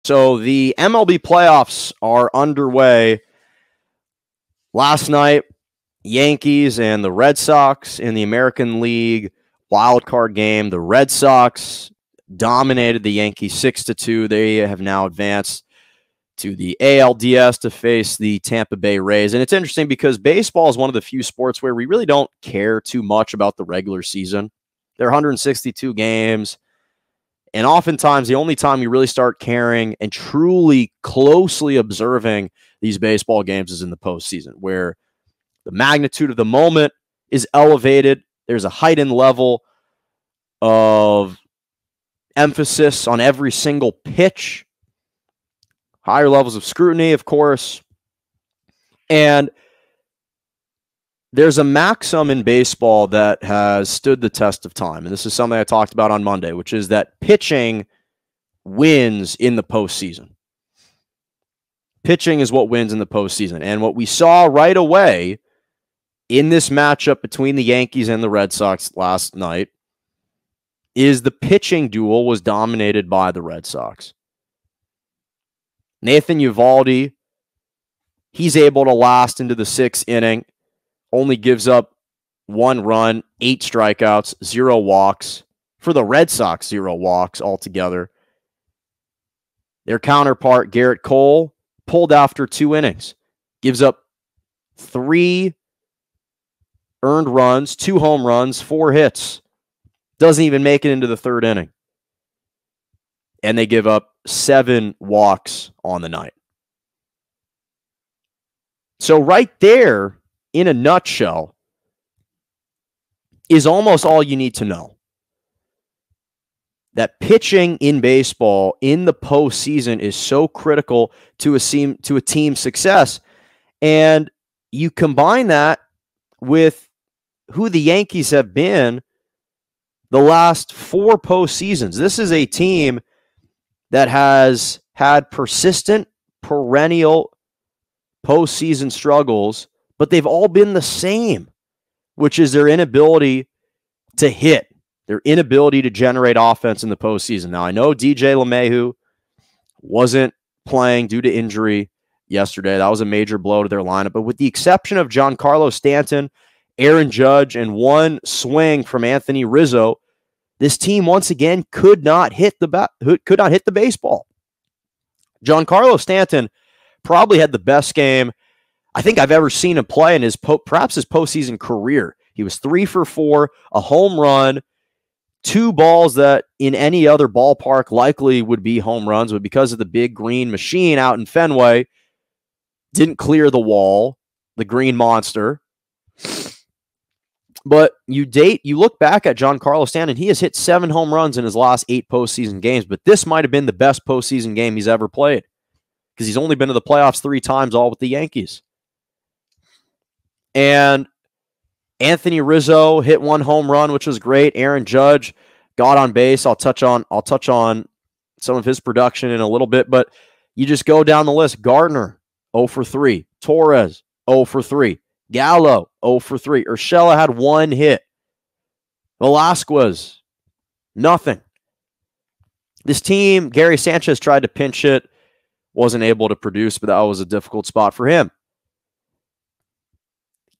So the MLB playoffs are underway. Last night, Yankees and the Red Sox in the American League wildcard game. The Red Sox dominated the Yankees 6-2. They have now advanced to the ALDS to face the Tampa Bay Rays. And it's interesting because baseball is one of the few sports where we really don't care too much about the regular season. There are 162 games. And oftentimes, the only time you really start caring and truly closely observing these baseball games is in the postseason, where the magnitude of the moment is elevated. There's a heightened level of emphasis on every single pitch, higher levels of scrutiny, of course. And there's a maxim in baseball that has stood the test of time, and this is something I talked about on Monday, which is that pitching wins in the postseason. Pitching is what wins in the postseason. And what we saw right away in this matchup between the Yankees and the Red Sox last night is the pitching duel was dominated by the Red Sox. Nathan Eovaldi, he's able to last into the sixth inning, only gives up 1 run, 8 strikeouts, 0 walks. For the Red Sox, 0 walks altogether. Their counterpart, Garrett Cole, pulled after 2 innings, gives up 3 earned runs, 2 home runs, 4 hits. Doesn't even make it into the 3rd inning. And they give up 7 walks on the night. So right there, in a nutshell, is almost all you need to know. That pitching in baseball in the postseason is so critical to a team's success. And you combine that with who the Yankees have been the last 4 postseasons. This is a team that has had persistent, perennial postseason struggles, but they've all been the same, which is their inability to hit, their inability to generate offense in the postseason. Now, I know DJ LeMahieu wasn't playing due to injury yesterday. That was a major blow to their lineup. But with the exception of Giancarlo Stanton, Aaron Judge, and 1 swing from Anthony Rizzo, this team once again could not hit the baseball. Giancarlo Stanton probably had the best game I think I've ever seen him play in perhaps his postseason career. He was 3 for 4, a home run, 2 balls that in any other ballpark likely would be home runs, but because of the big green machine out in Fenway, didn't clear the wall, the green monster. But you look back at Giancarlo Stanton, he has hit 7 home runs in his last 8 postseason games, but this might have been the best postseason game he's ever played because he's only been to the playoffs 3 times, all with the Yankees. And Anthony Rizzo hit 1 home run, which was great. Aaron Judge got on base. I'll touch on some of his production in a little bit, but you just go down the list. Gardner, 0 for 3. Torres, 0 for 3. Gallo, 0 for 3. Urshela had 1 hit. Velasquez, nothing. This team, Gary Sanchez tried to pinch it, wasn't able to produce, but that was a difficult spot for him.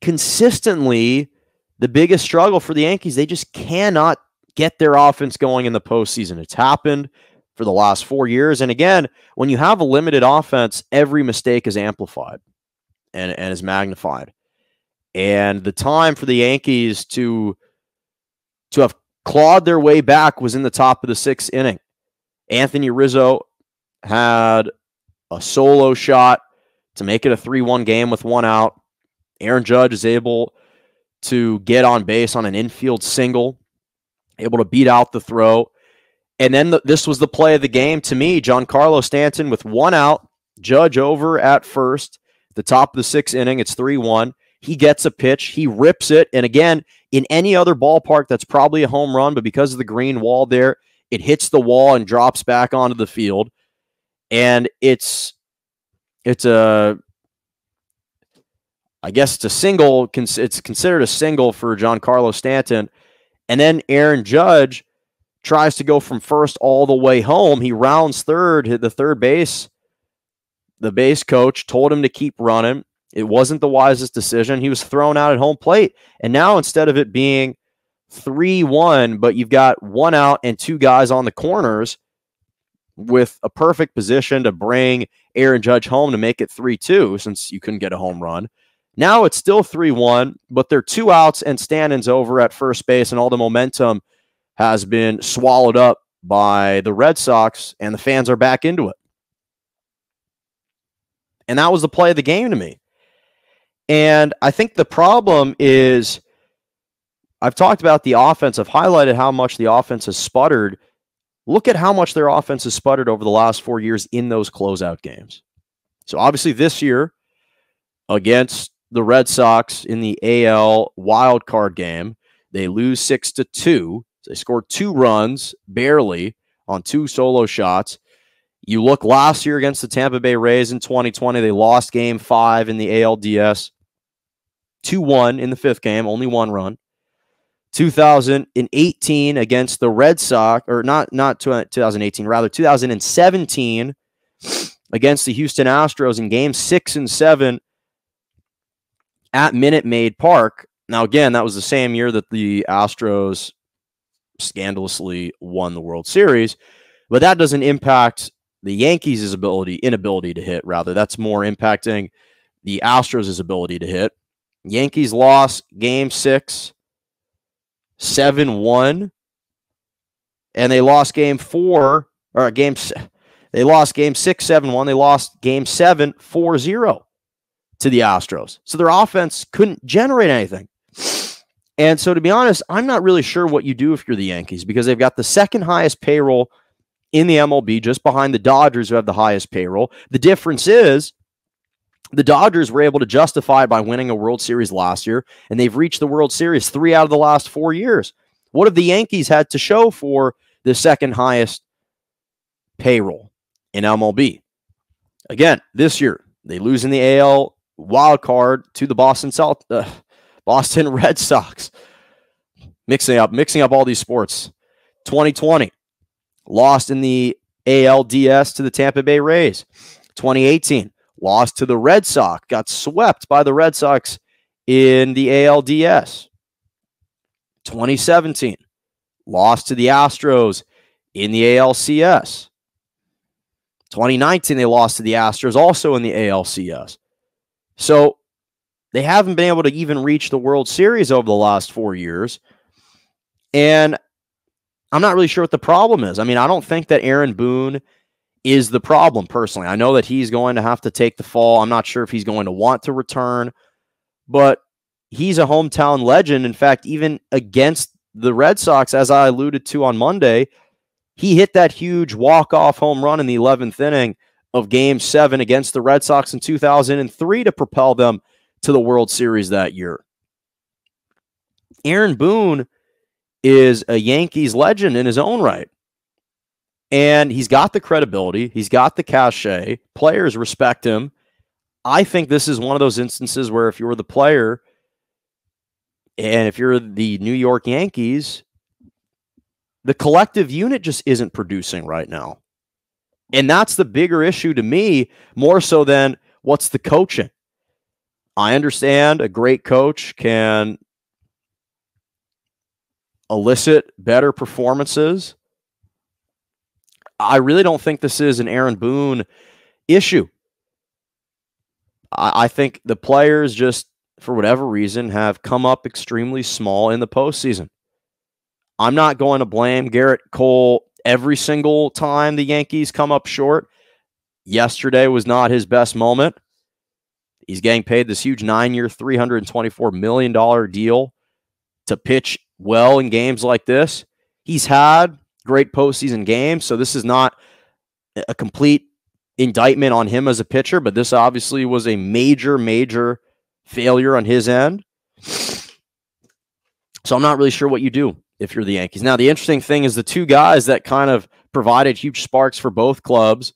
Consistently, the biggest struggle for the Yankees, they just cannot get their offense going in the postseason. It's happened for the last 4 years. And again, when you have a limited offense, every mistake is amplified and is magnified. And the time for the Yankees to have clawed their way back was in the top of the 6th inning. Anthony Rizzo had a solo shot to make it a 3-1 game with 1 out. Aaron Judge is able to get on base on an infield single, able to beat out the throw. And then this was the play of the game to me. Giancarlo Stanton with 1 out, Judge over at first, the top of the 6th inning. It's 3-1. He gets a pitch. He rips it. And again, in any other ballpark, that's probably a home run, but because of the green wall there, it hits the wall and drops back onto the field. And it's a single. It's considered a single for Giancarlo Stanton. And then Aaron Judge tries to go from first all the way home. He rounds third, hit the third base. The base coach told him to keep running. It wasn't the wisest decision. He was thrown out at home plate. And now instead of it being 3-1, but you've got one out and two guys on the corners with a perfect position to bring Aaron Judge home to make it 3-2 since you couldn't get a home run. Now it's still 3-1, but they're two outs and Stanton's over at first base, and all the momentum has been swallowed up by the Red Sox, and the fans are back into it. And that was the play of the game to me. And I think the problem is, I've talked about the offense. I've highlighted how much the offense has sputtered. Look at how much their offense has sputtered over the last 4 years in those closeout games. So obviously this year, against the Red Sox in the AL wild card game, they lose 6-2. They scored 2 runs, barely, on 2 solo shots. You look last year against the Tampa Bay Rays in 2020, they lost Game 5 in the ALDS, 2-1 in the 5th game, only 1 run. 2018 against the Red Sox, or not 2018, rather 2017 against the Houston Astros in Game 6 and 7 at Minute Maid Park. Now, again, that was the same year that the Astros scandalously won the World Series, but that doesn't impact the Yankees' inability to hit. Rather, that's more impacting the Astros' ability to hit. Yankees lost Game 6, 7-1, and they lost Game 4, or they lost Game 6, 7-1. They lost Game 7, 4-0 to the Astros. So their offense couldn't generate anything. And so, to be honest, I'm not really sure what you do if you're the Yankees, because they've got the second highest payroll in the MLB, just behind the Dodgers, who have the highest payroll. The difference is the Dodgers were able to justify it by winning a World Series last year, and they've reached the World Series 3 out of the last 4 years. What have the Yankees had to show for the second highest payroll in MLB? Again, this year, they lose in the AL wild card to the Boston Red Sox. Mixing up all these sports. 2020, lost in the ALDS to the Tampa Bay Rays. 2018, lost to the Red Sox, got swept by the Red Sox in the ALDS. 2017, lost to the Astros in the ALCS. 2019, they lost to the Astros also in the ALCS. So they haven't been able to even reach the World Series over the last 4 years. And I'm not really sure what the problem is. I mean, I don't think that Aaron Boone is the problem, personally. I know that he's going to have to take the fall. I'm not sure if he's going to want to return, but he's a hometown legend. In fact, even against the Red Sox, as I alluded to on Monday, he hit that huge walk-off home run in the 11th inning of Game 7 against the Red Sox in 2003 to propel them to the World Series that year. Aaron Boone is a Yankees legend in his own right. And he's got the credibility. He's got the cachet. Players respect him. I think this is one of those instances where if you're the player and if you're the New York Yankees, the collective unit just isn't producing right now. And that's the bigger issue to me, more so than what's the coaching. I understand a great coach can elicit better performances. I really don't think this is an Aaron Boone issue. I think the players just, for whatever reason, have come up extremely small in the postseason. I'm not going to blame Garrett Cole every single time the Yankees come up short. Yesterday was not his best moment. He's getting paid this huge 9-year, $324 million deal to pitch well in games like this. He's had great postseason games, so this is not a complete indictment on him as a pitcher, but this obviously was a major, major failure on his end. So I'm not really sure what you do if you're the Yankees. Now, the interesting thing is the two guys that kind of provided huge sparks for both clubs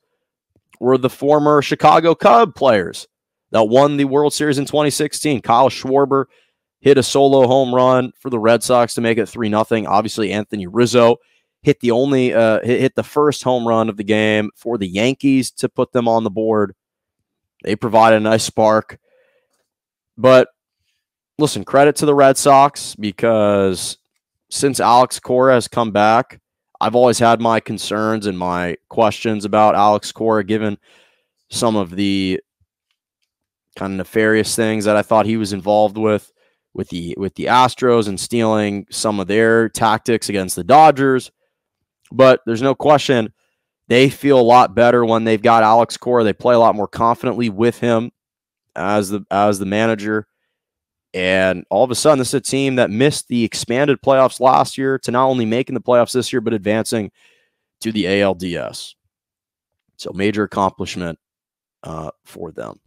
were the former Chicago Cub players that won the World Series in 2016. Kyle Schwarber hit a solo home run for the Red Sox to make it 3-0. Obviously, Anthony Rizzo hit the first home run of the game for the Yankees to put them on the board. They provided a nice spark. But listen, credit to the Red Sox, because since Alex Cora has come back, I've always had my concerns and my questions about Alex Cora, given some of the kind of nefarious things that I thought he was involved with the Astros and stealing some of their tactics against the Dodgers. But there's no question they feel a lot better when they've got Alex Cora. They play a lot more confidently with him as the manager. And all of a sudden, this is a team that missed the expanded playoffs last year to not only making the playoffs this year, but advancing to the ALDS. So major accomplishment for them.